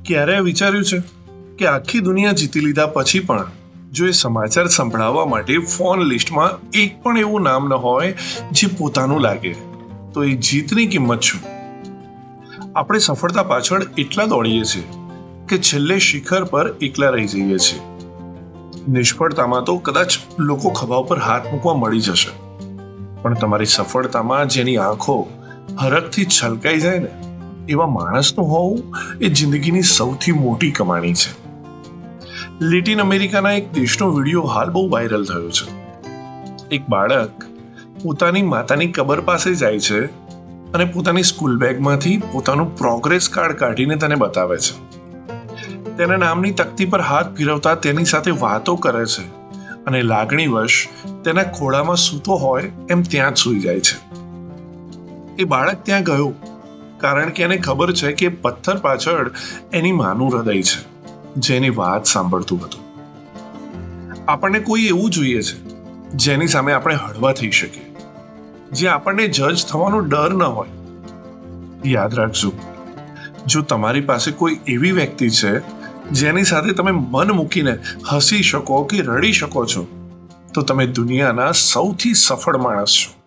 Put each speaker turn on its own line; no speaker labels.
ક્યારે વિચાર્યું છે કે આખી દુનિયા જીતી લીધા પછી પણ જો એ સમાચાર સંભળાવવા માટે ફોન લિસ્ટમાં એક પણ એવું નામ ન હોય જે પોતાનું લાગે, તો એ જીતની કિંમત શું? આપણે સફળતા પાછળ એટલા દોડીએ છીએ કે છેલ્લે શિખર પર એકલા રહી જઈએ છીએ. નિષ્ફળતામાં તો કદાચ લોકો ખભા ઉપર હાથ મૂકવા મળી જશે, પણ તમારી સફળતામાં જેની આંખો હરખથી છલકાઈ જાય ને, એવા માણસનું હોવું એ જિંદગીની સૌથી મોટી કમાણી છે. લેટિન અમેરિકાના એક દેશનો વિડીયો હાલ બહુ વાયરલ થયો છે. એક બાળક પોતાની માતાની કબર પાસે જાય છે અને પોતાની સ્કૂલ બેગમાંથી પોતાનું પ્રોગ્રેસ કાર્ડ કાઢીને તેને બતાવે છે. તેના નામની તકતી પર હાથ ફેરવતા તેની સાથે વાતો કરે છે અને લાગણીવશ તેના ખોળામાં સૂતો હોય એમ ત્યાં જ સૂઈ જાય છે. એ બાળક ત્યાં ગયો કારણ કે એને ખબર છે કે પથ્થર પાછળ એની માનું હૃદય છે, જેની વાત સાંભળતું હતું. આપણને કોઈ એવું જોઈએ છે જેની સામે આપણે હળવા થઈ શકીએ, જે આપણને જજ થવાનો ડર ન હોય. યાદ રાખજો, જો તમારી પાસે કોઈ એવી વ્યક્તિ છે જેની સાથે તમે મન મૂકીને હસી શકો કે રડી શકો છો, તો તમે દુનિયાના સૌથી સફળ માણસ છો.